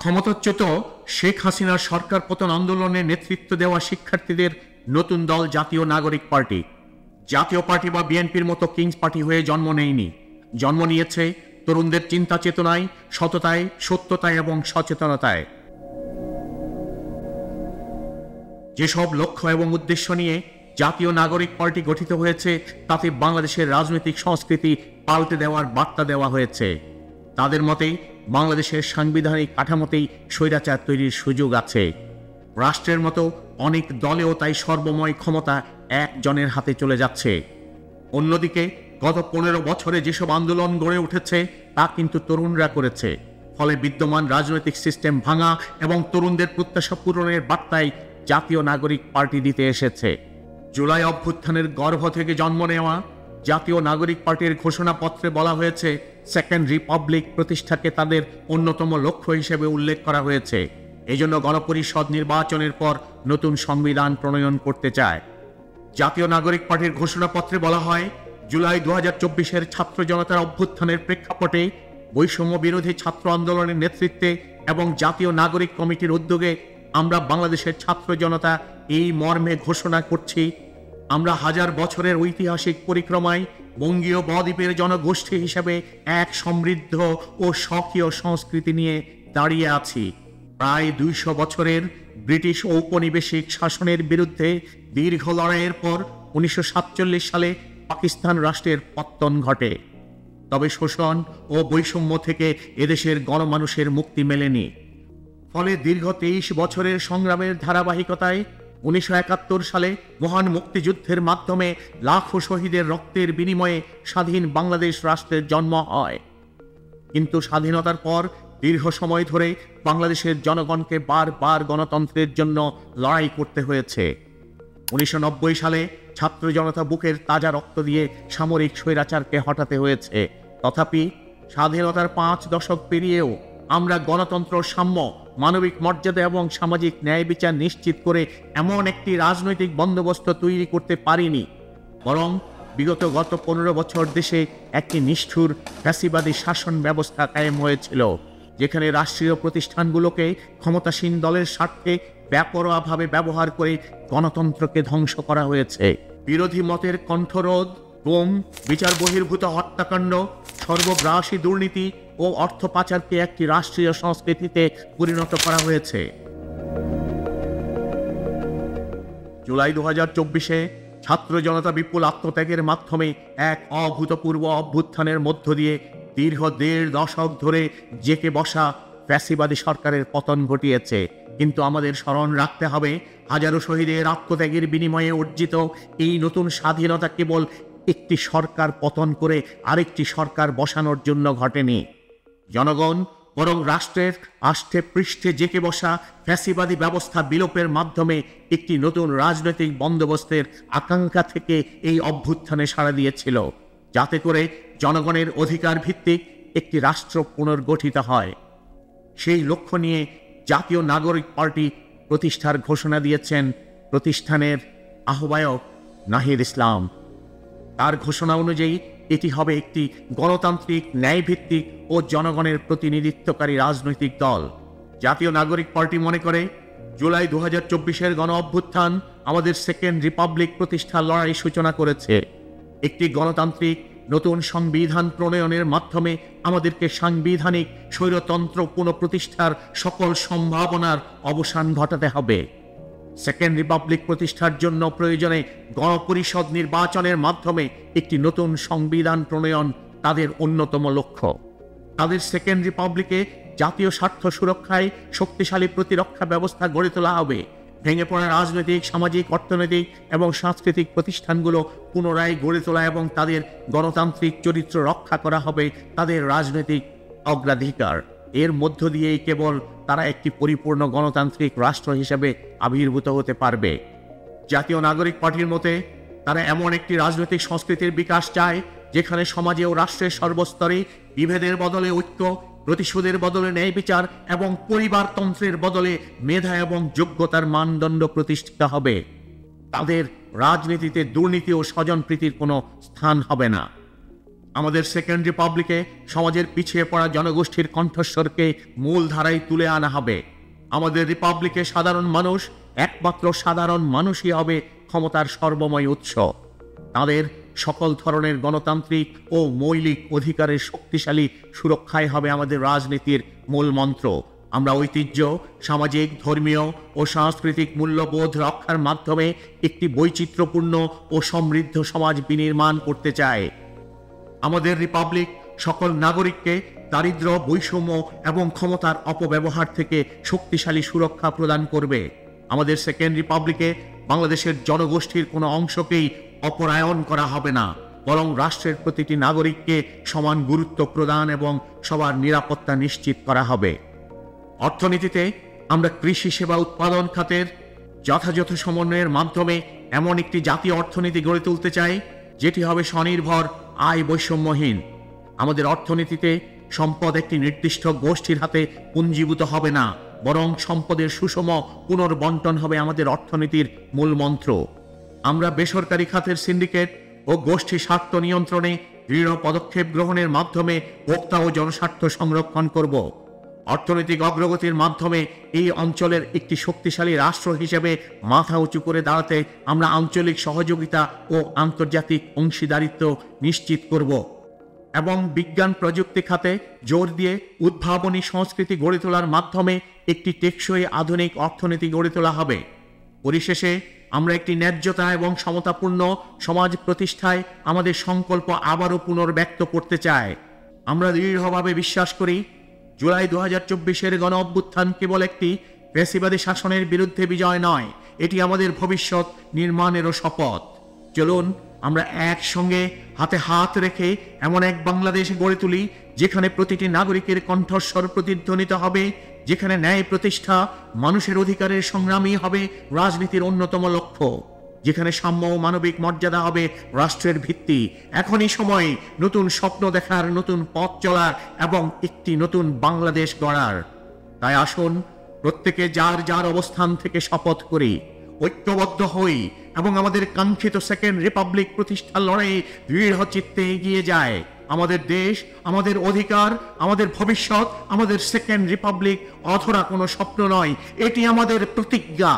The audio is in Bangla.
ক্ষমতাচ্যুত শেখ হাসিনার সরকার পতন আন্দোলনে নেতৃত্ব দেওয়া শিক্ষার্থীদের নতুন দল জাতীয় নাগরিক পার্টি। জাতীয় পার্টি বা বিএনপির মতো কিংস পার্টি হয়ে জন্ম নেয়নি, জন্ম নিয়েছে তরুণদের চিন্তা চেতনায়, সততায়, সত্যতায় এবং সচেতনতায়। যেসব লক্ষ্য এবং উদ্দেশ্য নিয়ে জাতীয় নাগরিক পার্টি গঠিত হয়েছে, তাতে বাংলাদেশের রাজনৈতিক সংস্কৃতি পাল্টে দেওয়ার বার্তা দেওয়া হয়েছে। তাদের মতে বাংলাদেশের সাংবিধানিক কাঠামোতেই স্বৈরাচার তৈরির সুযোগ আছে। রাষ্ট্রের মতো অনেক দলেও তাই সর্বময় ক্ষমতা একজনের হাতে চলে যাচ্ছে। অন্যদিকে গত 15 বছরে যেসব আন্দোলন গড়ে উঠেছে তা কিন্তু তরুণরা করেছে। ফলে বিদ্যমান রাজনৈতিক সিস্টেম ভাঙা এবং তরুণদের প্রত্যাশা পূরণের বার্তায় জাতীয় নাগরিক পার্টি দিতে এসেছে। জুলাই অভ্যুত্থানের গর্ভ থেকে জন্ম নেওয়া জাতীয় নাগরিক পার্টির ঘোষণাপত্রে বলা হয়েছে, সেকেন্ড রিপাবলিক প্রতিষ্ঠাকে তাদের অন্যতম লক্ষ্য হিসেবে উল্লেখ করা হয়েছে। এজন্য গণপরিষদ নির্বাচনের পর নতুন সংবিধান প্রণয়ন করতে চায়। জাতীয় নাগরিক পার্টির ঘোষণাপত্রে বলা হয়, জুলাই 2024-এর ছাত্র জনতার অভ্যুত্থানের প্রেক্ষাপটে বৈষম্য বিরোধী ছাত্র আন্দোলনের নেতৃত্বে এবং জাতীয় নাগরিক কমিটির উদ্যোগে আমরা বাংলাদেশের ছাত্র জনতা এই মর্মে ঘোষণা করছি, আমরা হাজার বছরের ঐতিহাসিক পরিক্রমায় বঙ্গীয় বদ্বীপের জনগোষ্ঠী হিসেবে এক সমৃদ্ধ ও স্বকীয় সংস্কৃতি নিয়ে দাঁড়িয়ে আছি। প্রায় 200 বছরের ব্রিটিশ ঔপনিবেশিক শাসনের বিরুদ্ধে দীর্ঘ লড়াইয়ের পর 1947 সালে পাকিস্তান রাষ্ট্রের পতন ঘটে। তবে শোষণ ও বৈষম্য থেকে এদেশের গণমানুষের মুক্তি মেলেনি। ফলে দীর্ঘ 23 বছরের সংগ্রামের ধারাবাহিকতায় 1971 সালে মহান মুক্তিযুদ্ধের মাধ্যমে লাখো শহীদের রক্তের বিনিময়ে স্বাধীন বাংলাদেশ রাষ্ট্রের জন্ম হয়। কিন্তু স্বাধীনতার পর দীর্ঘ সময় ধরে বাংলাদেশের জনগণকে বারবার গণতন্ত্রের জন্য লড়াই করতে হয়েছে। 1990 সালে ছাত্র জনতা বুকের তাজা রক্ত দিয়ে সামরিক স্বৈরাচারকে হটাতে হয়েছে। তথাপি স্বাধীনতার 5 দশক পেরিয়েও আমরা গণতন্ত্র, সাম্য, মানবিক মর্যাদা এবং সামাজিক ন্যায় বিচার নিশ্চিত করে এমন একটি রাজনৈতিক বন্দোবস্ত তৈরি করতে পারিনি। বরং গত 15 বছর দেশে একটি নিষ্ঠুর ফ্যাসিবাদী শাসন ব্যবস্থা কায়েম হয়েছিল, যেখানে রাষ্ট্রীয় প্রতিষ্ঠানগুলোকে ক্ষমতাসীন দলের স্বার্থে বেপরোয়াভাবে ব্যবহার করে গণতন্ত্রকে ধ্বংস করা হয়েছে। বিরোধী মতের কণ্ঠরোধ, গুম, বিচার বহির্ভূত হত্যাকাণ্ড, সর্বগ্রাসী দুর্নীতি ও অর্থ পাচারকে একটি রাষ্ট্রীয় সংস্কৃতিতে পরিণত করা হয়েছে। জুলাই 2024-এ ছাত্র জনতা বিপুল আত্মত্যাগের মাধ্যমে এক অভূতপূর্ব অভ্যুত্থানের মধ্য দিয়ে দীর্ঘ 1.5 দশক ধরে জেকে বসা ফ্যাসিবাদী সরকারের পতন ঘটিয়েছে। কিন্তু আমাদের স্মরণ রাখতে হবে, হাজারো শহীদের আত্মত্যাগের বিনিময়ে অর্জিত এই নতুন স্বাধীনতা কেবল একটি সরকার পতন করে আরেকটি সরকার বসানোর জন্য ঘটেনি। জনগণ বরং রাষ্ট্রের আষ্ঠে পৃষ্ঠে জেকে বসা ফ্যাসিবাদী ব্যবস্থা বিলোপের মাধ্যমে একটি নতুন রাজনৈতিক বন্দোবস্তের আকাঙ্ক্ষা থেকে এই অভ্যুত্থানে সাড়া দিয়েছিল, যাতে করে জনগণের অধিকার ভিত্তিক একটি রাষ্ট্র পুনর্গঠিত হয়। সেই লক্ষ্য নিয়ে জাতীয় নাগরিক পার্টি প্রতিষ্ঠার ঘোষণা দিয়েছেন প্রতিষ্ঠানের আহ্বায়ক নাহিদ ইসলাম। তার ঘোষণা অনুযায়ী এটি হবে একটি গণতান্ত্রিক, ন্যায়ভিত্তিক ও জনগণের প্রতিনিধিত্বকারী রাজনৈতিক দল। জাতীয় নাগরিক পার্টি মনে করে, জুলাই 2024-এর গণ অভ্যুত্থান আমাদের সেকেন্ড রিপাবলিক প্রতিষ্ঠার লড়াই সূচনা করেছে। একটি গণতান্ত্রিক নতুন সংবিধান প্রণয়নের মাধ্যমে আমাদেরকে সাংবিধানিক স্বৈরতন্ত্র পুনঃপ্রতিষ্ঠার সকল সম্ভাবনার অবসান ঘটাতে হবে। সেকেন্ড রিপাবলিক প্রতিষ্ঠার জন্য প্রয়োজনে গণপরিষদ নির্বাচনের মাধ্যমে একটি নতুন সংবিধান প্রণয়ন তাদের অন্যতম লক্ষ্য। তাদের সেকেন্ড রিপাবলিকে জাতীয় স্বার্থ সুরক্ষায় শক্তিশালী প্রতিরক্ষা ব্যবস্থা গড়ে তোলা হবে। ভেঙে পড়া রাজনৈতিক, সামাজিক, অর্থনৈতিক এবং সাংস্কৃতিক প্রতিষ্ঠানগুলো পুনরায় গড়ে তোলা এবং তাদের গণতান্ত্রিক চরিত্র রক্ষা করা হবে তাদের রাজনৈতিক অগ্রাধিকার। এর মধ্য দিয়েই কেবল তারা একটি পরিপূর্ণ গণতান্ত্রিক রাষ্ট্র হিসেবে আবির্ভূত হতে পারবে। জাতীয় নাগরিক পার্টির মতে, তারা এমন একটি রাজনৈতিক সংস্কৃতির বিকাশ চায় যেখানে সমাজে ও রাষ্ট্রের সর্বস্তরে বিভেদের বদলে ঐক্য, প্রতিশোধের বদলে ন্যায় বিচার এবং পরিবারতন্ত্রের বদলে মেধা এবং যোগ্যতার মানদণ্ড প্রতিষ্ঠিত হবে। তাদের রাজনীতিতে দুর্নীতি ও স্বজনপ্রীতির কোনো স্থান হবে না। আমাদের সেকেন্ড রিপাবলিকে সমাজের পিছিয়ে পড়া জনগোষ্ঠীর কণ্ঠস্বরকে মূল ধারায় তুলে আনা হবে। আমাদের রিপাবলিকে সাধারণ মানুষ, একমাত্র সাধারণ মানুষই হবে ক্ষমতার সর্বময় উৎস। তাদের সকল ধরনের গণতান্ত্রিক ও মৌলিক অধিকারের শক্তিশালী সুরক্ষাই হবে আমাদের রাজনীতির মূল মন্ত্র। আমরা ঐতিহ্য, সামাজিক, ধর্মীয় ও সাংস্কৃতিক মূল্যবোধ রক্ষার মাধ্যমে একটি বৈচিত্র্যপূর্ণ ও সমৃদ্ধ সমাজ বিনির্মাণ করতে চাই। আমাদের রিপাবলিক সকল নাগরিককে দারিদ্র্য, বৈষম্য এবং ক্ষমতার অপব্যবহার থেকে শক্তিশালী সুরক্ষা প্রদান করবে। আমাদের সেকেন্ড রিপাবলিকে বাংলাদেশের জনগোষ্ঠীর কোনো অংশকেই অপরায়ণ করা হবে না, বরং রাষ্ট্রের প্রতিটি নাগরিককে সমান গুরুত্ব প্রদান এবং সবার নিরাপত্তা নিশ্চিত করা হবে। অর্থনীতিতে আমরা কৃষি সেবা উৎপাদন খাতের যথাযথ সমন্বয়ের মাধ্যমে এমন একটি জাতীয় অর্থনীতি গড়ে তুলতে চাই যেটি হবে স্বনির্ভর, আয় বৈষম্যহীন। আমাদের অর্থনীতিতে সম্পদ একটি নির্দিষ্ট গোষ্ঠীর হাতে পুঞ্জীভূত হবে না, বরং সম্পদের সুষম পুনর্বন্টন হবে আমাদের অর্থনীতির মূল মন্ত্র। আমরা বেসরকারি খাতের সিন্ডিকেট ও গোষ্ঠী স্বার্থ নিয়ন্ত্রণে দৃঢ় পদক্ষেপ গ্রহণের মাধ্যমে ভোক্তা ও জনস্বার্থ সংরক্ষণ করব। অর্থনৈতিক অগ্রগতির মাধ্যমে এই অঞ্চলের একটি শক্তিশালী রাষ্ট্র হিসেবে মাথা উঁচু করে দাঁড়াতে আমরা আঞ্চলিক সহযোগিতা ও আন্তর্জাতিক অংশীদারিত্ব নিশ্চিত করব এবং বিজ্ঞান প্রযুক্তি খাতে জোর দিয়ে উদ্ভাবনী সংস্কৃতি গড়ে তোলার মাধ্যমে একটি টেকসই আধুনিক অর্থনীতি গড়ে তোলা হবে। পরিশেষে আমরা একটি ন্যায্যতা এবং সমতাপূর্ণ সমাজ প্রতিষ্ঠায় আমাদের সংকল্প আবারও পুনর্ব্যক্ত করতে চাই। আমরা দৃঢ়ভাবে বিশ্বাস করি জুলাই 2024-এর গণ অভ্যুত্থান কেবল একটি ফ্যাসিবাদী শাসনের বিরুদ্ধে বিজয় নয়, এটি আমাদের ভবিষ্যৎ নির্মাণেরও শপথ। চলুন আমরা একসঙ্গে হাতে হাত রেখে এমন এক বাংলাদেশ গড়ে তুলি যেখানে প্রতিটি নাগরিকের কণ্ঠস্বর প্রতিধ্বনিত হবে, যেখানে ন্যায় প্রতিষ্ঠা, মানুষের অধিকারের সংগ্রামই হবে রাজনীতির অন্যতম লক্ষ্য, যেখানে সাম্য ও মানবিক মর্যাদা হবে রাষ্ট্রের ভিত্তি। এখনই সময় নতুন স্বপ্ন দেখার, নতুন পথ চলার এবং একটি নতুন বাংলাদেশ গড়ার। তাই আসুন প্রত্যেকে যার যার অবস্থান থেকে শপথ করি, ঐক্যবদ্ধ হই এবং আমাদের কাঙ্ক্ষিত সেকেন্ড রিপাবলিক প্রতিষ্ঠার লড়াইয়ে দৃঢ় চিত্তে এগিয়ে যায়। আমাদের দেশ, আমাদের অধিকার, আমাদের ভবিষ্যৎ, আমাদের সেকেন্ড রিপাবলিক অধরা কোনো স্বপ্ন নয়, এটি আমাদের প্রতিজ্ঞা।